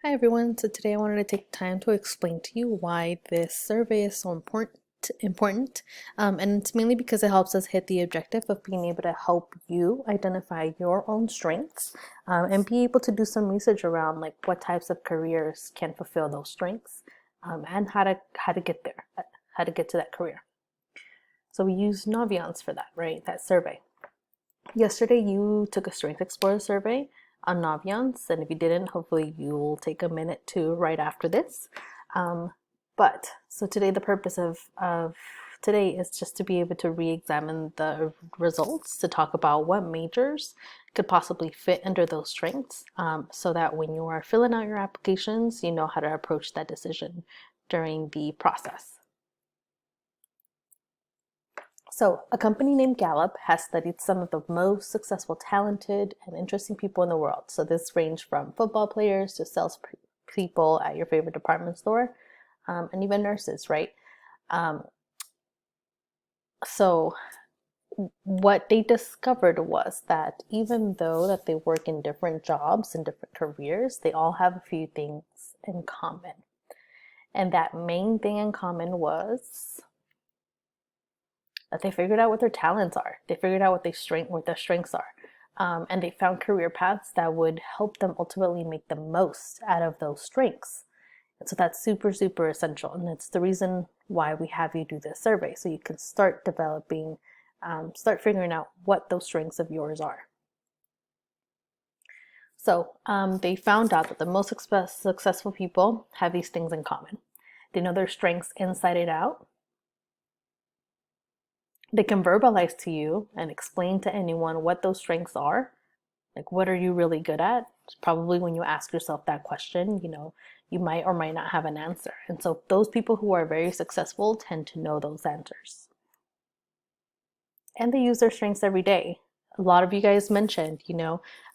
Hi everyone. So today I wanted to take time to explain to you why this survey is so important. And it's mainly because it helps us hit the objective of being able to help you identify your own strengths and be able to do some research around like what types of careers can fulfill those strengths and how to get there, how to get to that career. So we use Naviance for that, right? That survey. Yesterday you took a Strength Explorer survey on Naviance, and if you didn't, hopefully you'll take a minute to right after this. So today the purpose of today is just to be able to re-examine the results to talk about what majors could possibly fit under those strengths, so that when you are filling out your applications, you know how to approach that decision during the process. So, a company named Gallup has studied some of the most successful, talented, and interesting people in the world. So, this ranged from football players to sales people at your favorite department store, and even nurses, right? Um, so, what they discovered was that even though that they work in different jobs and different careers, they all have a few things in common. And that main thing in common was that they figured out what their talents are. They figured out what their strengths are. And they found career paths that would help them ultimately make the most out of those strengths. And so that's super, super essential. And it's the reason why we have you do this survey. So you can start developing, start figuring out what those strengths of yours are. So they found out that the most successful people have these things in common. They know their strengths inside and out. They can verbalize to you and explain to anyone what those strengths are. Like, what are you really good at? Probably when you ask yourself that question, you might or might not have an answer. And so those people who are very successful tend to know those answers. And they use their strengths every day. A lot of you guys mentioned,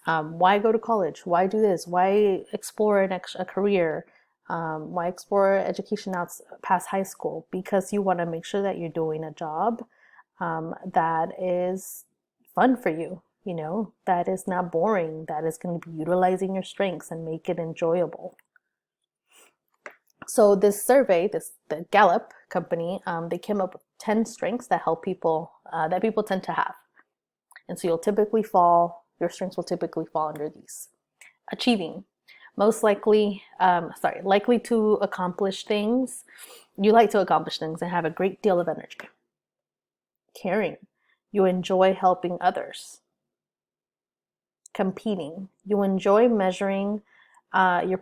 why go to college? Why do this? Why explore a career? Why explore education out past high school? Because you want to make sure that you're doing a job that is fun for you, that is not boring, that is going to be utilizing your strengths and make it enjoyable. So this survey, the Gallup company, they came up with 10 strengths that people tend to have. And so your strengths will typically fall under these. Achieving, likely to accomplish things. You like to accomplish things and have a great deal of energy. Caring, you enjoy helping others. Competing, you enjoy measuring your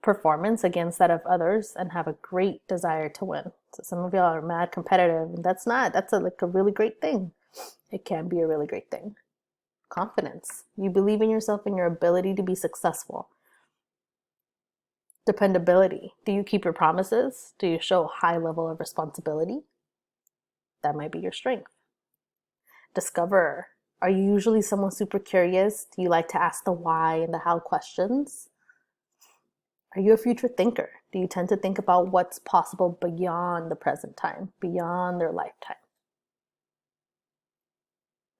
performance against that of others and have a great desire to win. So some of y'all are mad competitive, and that's a really great thing. It can be a really great thing. Confidence, you believe in yourself and your ability to be successful. Dependability, do you keep your promises? Do you show a high level of responsibility? That might be your strength. Discoverer, are you usually someone super curious? Do you like to ask the why and the how questions? Are you a future thinker? Do you tend to think about what's possible beyond the present time, beyond their lifetime?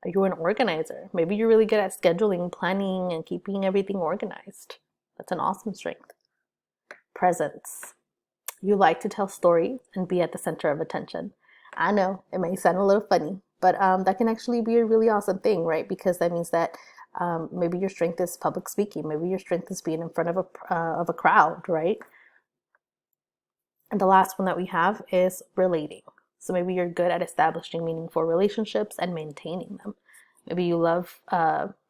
Are you an organizer? Maybe you're really good at scheduling, planning, and keeping everything organized. That's an awesome strength. Presence. You like to tell stories and be at the center of attention. I know it may sound a little funny, but that can actually be a really awesome thing, right? Because that means that maybe your strength is public speaking. Maybe your strength is being in front of a crowd, right? And the last one that we have is relating. So maybe you're good at establishing meaningful relationships and maintaining them. Maybe you love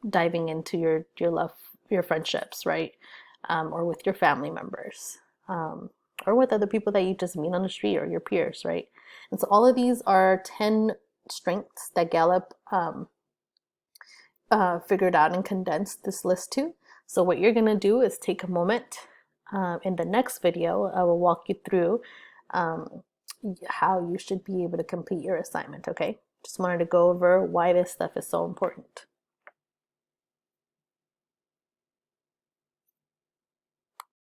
diving into your friendships, right? Or with your family members, or with other people that you just meet on the street or your peers, right? And so all of these are 10 strengths that Gallup figured out and condensed this list to. So what you're gonna do is take a moment. In the next video, I will walk you through how you should be able to complete your assignment, okay? Just wanted to go over why this stuff is so important.